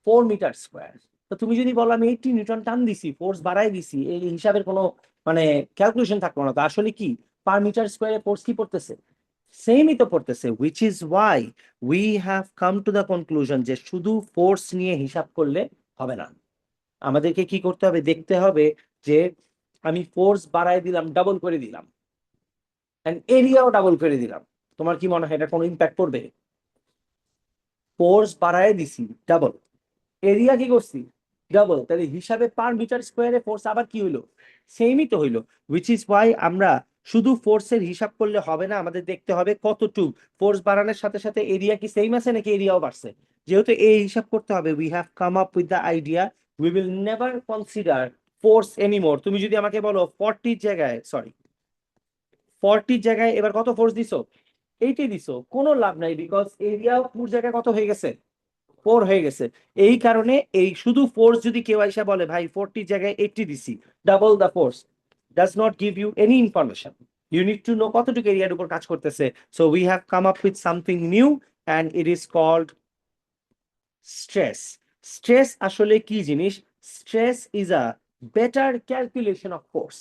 4 metre square. তো তুমি যদি বলো আমি 80 নিউটন টান দিছি, ফোর্স বাড়াই দিছি, এই হিসাবের কোনো মানে ক্যালকুলেশন থাকলো না, তো আসলে কি পার মিটার স্কোয়ারে ফোর্স কি পড়তেছে, সেমই তো পড়তেছে। Which is why we have come to the conclusion যে শুধু ফোর্স নিয়ে হিসাব করলে হবে না, আমাদেরকে কি করতে হবে, দেখতে হবে যে আমি ফোর্স বাড়াই দিলাম, ডাবল করে দিলাম, এন্ড এরিয়াও ডাবল করে দিলাম, তোমার কি মনে হয় এটা কোনো ইম্প্যাক্ট পড়বে? ফোর্স বাড়াই দিছি ডাবল, এরিয়া কি করছি ডাবল, তাহলে হিসাবে পার মিটার স্কোয়ারে ফোর্স আবার কি হইলো, সেমই তো হইলো। উইচ ইজ ওয়াই আমরা শুধু ফোর্সের হিসাব করলে হবে না, আমাদের দেখতে হবে কতটুক ফোর্স বাড়ানোর সাথে সাথে এরিয়া কি সেম আছে নাকি এরিয়াও বাড়ছে। যেহেতু এই হিসাব করতে হবে, we have come up with the idea we will never consider force anymore. তুমি যদি আমাকে বলো 40 জায়গায়, সরি 40 জায়গায় এবার কত ফোর্স দিছো, 80 দিছো, কোনো লাভ নাই, বিকজ এরিয়া পুরো জায়গায় কত হয়ে গেছে, 4 হয়ে গেছে। এই কারণে এই শুধু ফোর্স যদি কেউ আইসা বলে ভাই 40 জায়গায় 80 দিছি, double the force, does not give you any information. You need to know কতটুকু এরিয়ার উপর কাজ করতেছে। So we have come up with something new and it is called stress. Stress আসলে কি জিনিস? Stress is a better calculation of force.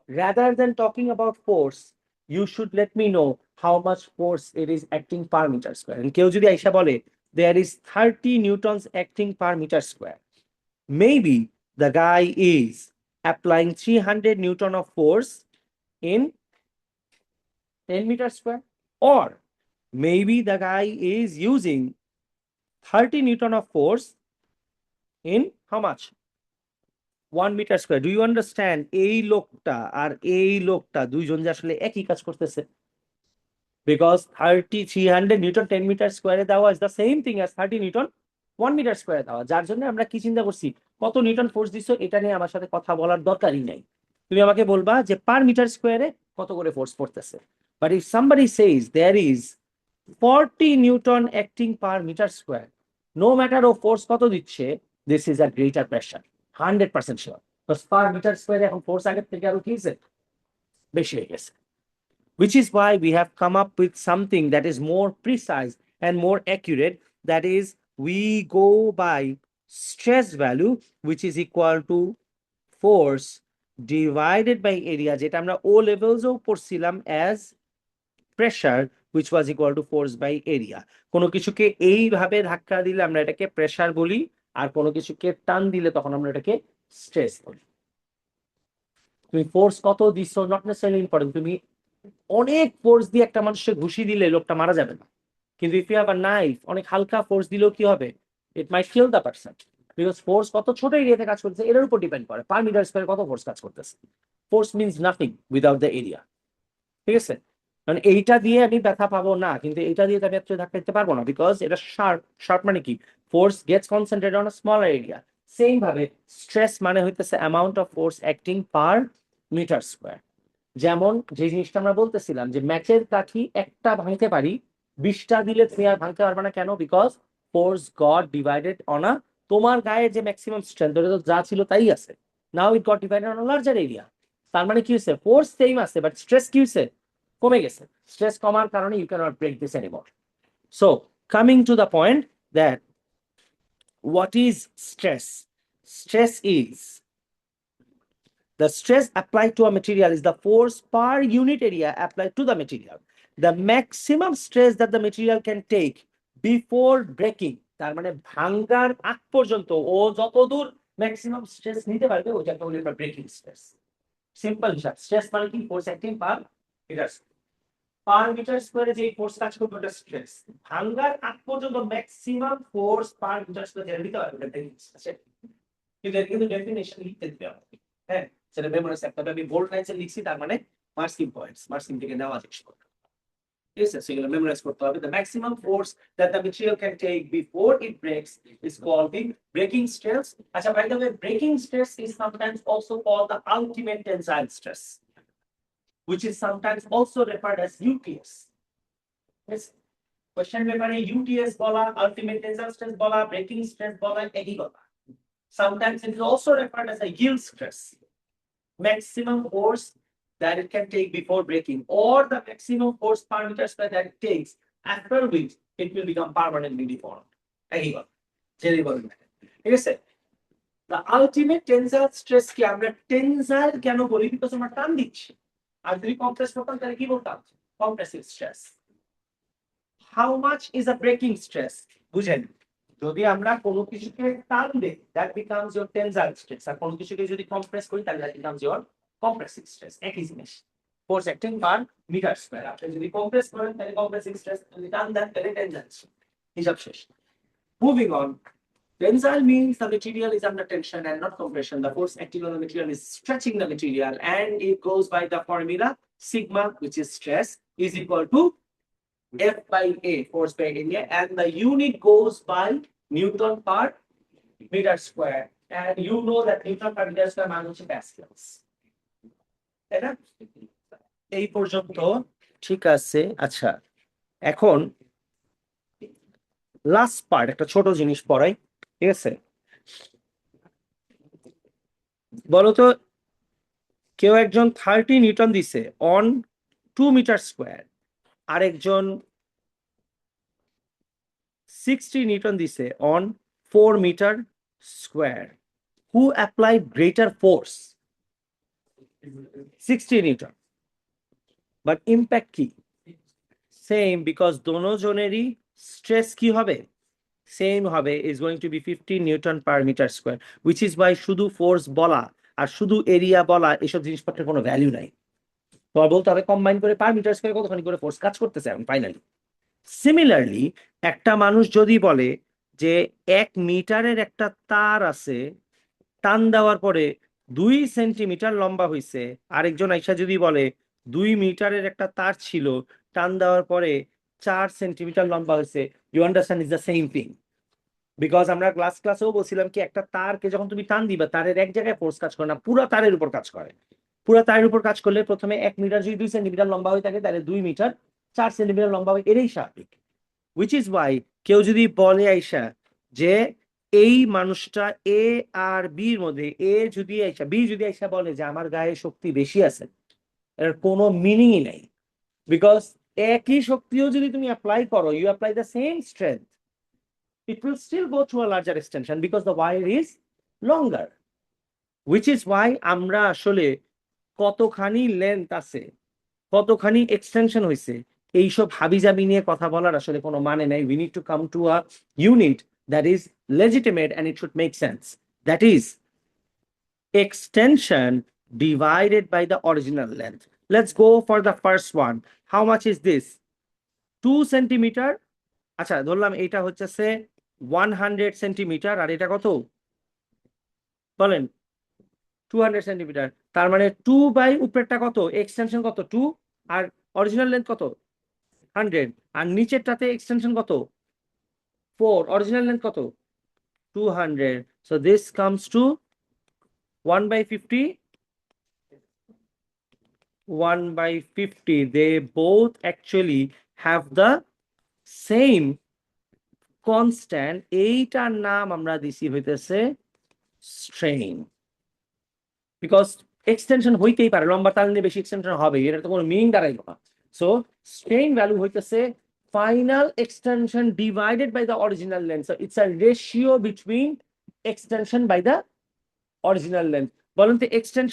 Rather than talking about force, you should let me know how much force it is acting per meter square. And কেউ যদি আইসা বলে there is 30 newtons acting per meter square, maybe the guy is applying 300 newton of force in 10 meter square, or maybe the guy is using 30 newton of force in how much, 1 metre square. Do you understand? এই লোকটা আর এই লোকটা দুইজন যে আসলে একই কাজ করতেছে, বিকজ 300 নিউটন 10 মিটার স্কোয়ারে দেওয়া is the same thing as 30 newton 1 metre স্কোয়ারে দেওয়া। যার জন্য আমরা কি চিন্তা করছি, কত নিউটন ফোর্স দিছো এটা নিয়ে আমার সাথে কথা বলার দরকারই নাই, তুমি আমাকে বলবা যে পার মিটার স্কোয়ারে কত করে ফোর্স পড়তেছে। But if somebody says there is 40 newton acting per metre square, no matter ও ফোর্স কত দিচ্ছে, this is a greater pressure, 100% sure. Per metre স্কোয়ারে এখন ফোর্স আগের থেকে আরো কি হয়েছে, বেশি হয়ে গেছে। Which is why we have come up with something that is more precise and more accurate. That is, we go by stress value, which is equal to force divided by area, যেটা আমরা O levels ও পড়ছিলাম as pressure, which was equal to force by area. কোনো কিছুকে এইভাবে ধাক্কা দিলে আমরা এটাকে প্রেসার বলি, আর কোনো কিছুকে টান দিলে তখন আমরা এটাকে স্ট্রেস বলি। তুমি ফোর্স কত দিচ্ছ নট নেসেসারিলি ইম্পর্টেন্ট, তুমি অনেক ফোর্স দিয়ে একটা মানুষকে ঘুষি দিলে লোকটা মারা যাবে না, কিন্তু if you have a knife, অনেক হালকা ফোর্স দিলেও কি হবে, it might kill the person, because force কত ছোট এরিয়াতে কাজ করতেছে এর উপর ডিপেন্ড করে পার মিটার স্কয়ারে কত ফোর্স কাজ করতেছে। Force means nothing without the area, ঠিক আছে? মানে এইটা দিয়ে আমি ব্যথা পাবো না, কিন্তু এইটা দিয়ে আমি ধাক্কা দিতে পারবো না, বিকজ এটা শার্প। শার্প মানে কি, force gets concentrated on a smaller area, same ভাবে স্ট্রেস মানে হইতেছে amount of force acting per metre square. যেমন যে জিনিসটা আমরা বলতেছিলাম যে ম্যাচের কাঠি একটা ভাঙতে পারি, 20টা দিলে তুমি আর ভাঙতে পারবে না, কেন? Because force goat divided on আ, তোমার গায়ের যে ম্যাক্সিমাম স্ট্রেংথ ওটা তো যা ছিল তাই আছে, now it got divided on a larger area. তার মানে কি হয়েছে, ফোর্স সেম আছে বাট স্ট্রেস কি হয়েছে, কমে গেছে। স্ট্রেস কমার কারণে you can not break this anymore. So coming to the point that what is stress? Stress is the stress applied to a material is the force per unit area applied to the material. The maximum stress that the material can take before breaking, তার মানে ভাঙ্গার আগ পর্যন্ত ও যতদূর maximum stress নিতে পারবে ওটাকে বলি আমরা ব্রেকিং স্ট্রেস। সিম্পল হিসাব, স্ট্রেস মানে কি, ফোর্স অ্যাক্টিং পার মিটার স্কোয়ারে যে ফোর্স কাজ করবে ওটা স্ট্রেস। ভাঙ্গার আগ পর্যন্ত maximum force per metre square যেটা দিতে পারবে ওটা ব্রেকিং স্ট্রেস। কিন্তু ডেফিনেশন লিখতে দিবে আমাকে, হ্যাঁ সেটা মেমোরাইজ করতে হবে। আমি বোল্ড লাইনসে লিখছি, তার মানে মার্কিং পয়েন্টস মার্কিং থেকে নেওয়া যাচ্ছে। Yes, সেগুলো মেমোরাইজ করতে হবে। The maximum force that the material can take before it breaks is called the breaking stress. আচ্ছা, by the way, breaking stress is sometimes also called the ultimate tensile stress, which is sometimes also referred as UTS. Yes, question পেপারে UTS বলা, ultimate tensile stress বলা, breaking stress বলা একই কথা। Sometimes it is also referred as a yield stress, maximum force that it can take before breaking, or the maximum force per meter square that it takes, after which it will become permanently deformed. ঠিক আছে? The ultimate tensile stress কি আমরা tensile কেন বলি? Because আমরা টান দিচ্ছি। আর যদি কম্প্রেস করতাম তাহলে কি বলতাম? Compressive stress. How much is a breaking stress? বুঝেন, যদি আমরা কোনো কিছুকে টান দেই that becomes your tensile stress, আর কোনো কিছুকে যদি কম্প্রেস করি তাহলে that becomes your compressive stress। একই জিনিস, force acting per metre square. আপনি যদি কম্প্রেস করেন তাহলে কম্প্রেসিভ স্ট্রেস, যদি টান দেন তাহলে টেনসাইল স্ট্রেস। হিসাব শেষ। Moving on, tensile means the material is under tension and not compression. The force acting on the material is stretching the material, and it goes by the formula sigma, which is stress, is equal to F by A, force by area, and the unit goes by Newton per meter square, and you know that Newton per meter square মান হচ্ছে pascals, তাই না? এই পর্যন্ত ঠিক আছে। আচ্ছা, এখন লাস্ট পার্ট, একটা ছোট জিনিস পড়াই, ঠিক আছে? বলতো, কেউ একজন 30 নিউটন দিছে অন 2 মিটার স্কোয়ার, আরেকজন 60 নিউটন দিছে on 4 metre square. Who applied greater force? 60 newton. But impact কি? সেম, বিকজ দোনোজনেরই স্ট্রেস কি হবে? সেম হবে, is going to be 15 newton per metre square, which is why শুধু ফোর্স বলা আর শুধু এরিয়া বলা এসব জিনিসপত্রের কোনো ভ্যালু নাই। তোমার বলতে হবে কম্বাইন করে পার মিটার স্কোয়ার কতখানি করে ফোর্স কাজ করতেছে এখন ফাইনালি। সিমিলারলি, একটা মানুষ যদি বলে যে 1 মিটারের একটা তার আছে, টান দেওয়ার পরে 2 সেন্টিমিটার লম্বা হয়েছে, আরেকজন আইসা যদি বলে 2 মিটারের একটা তার ছিল, টান দেওয়ার পরে 4 সেন্টিমিটার লম্বা হয়েছে, you understand is the same thing. Because আমরা ক্লাসেও বলছিলাম কি, একটা তারকে যখন তুমি টান দিবা তারের এক জায়গায় ফোর্স কাজ করে না, পুরো তারের উপর কাজ করে। পুরো তারের উপর কাজ করলে প্রথমে 1 মিটার যদি 2 সেন্টিমিটার লম্বা হয়ে থাকে, তাহলে 2 মিটার 4 সেন্টিমিটার লম্বা হবে, এটাই স্বাভাবিক। উইচ ইজ ওয়াই কেউ যদি বলে আইসা যে এই মানুষটা এ আর বির মধ্যে, বি যদি আইসা বলে যে আমার গায়ে শক্তি বেশি আছে, এর কোনো মিনিংই নাই। বিকজ একই শক্তিও যদি তুমি অ্যাপ্লাই করো, you apply the same strength, it will still go through a larger extension because the wire is longer, which is why আমরা আসলে কতখানি লেন্থ আছে, কতখানি এক্সটেনশন হয়েছে, এইসব হাবিজাবি নিয়ে কথা বলার আসলে কোনো মানে নাই। We need to come to a unit that is legitimate and it should make sense. That is extension divided by the original length. Let's go for the first one. How much is this? 2 centimetre. আচ্ছা, ধরলাম এটা হচ্ছে 100 centimetre, আর এটা কত বলেন? 200 centimetre. তার মানে 2 by উপরেরটা কত, এক্সটেনশন কত 2, আর অরিজিনাল লেন্থ কত 100, আর নিচেরটাতে এক্সটেনশন কত 4, অরিজিনাল লেন্থ কত 200। So this comes to 1 by 50. 1 by 50. They both actually have the same constant. এইটার নাম আমরা দিছি হইতেছে strain. Because extension হইতেই পারে, লম্বা তাল নিয়ে বেশি extension হবে, এটা তো কোনো মিনিং দাঁড়াইলো না। So strain value হইতেছে final extension divided by the original length. So it's a ratio between extension by the original length. বলুন তো extension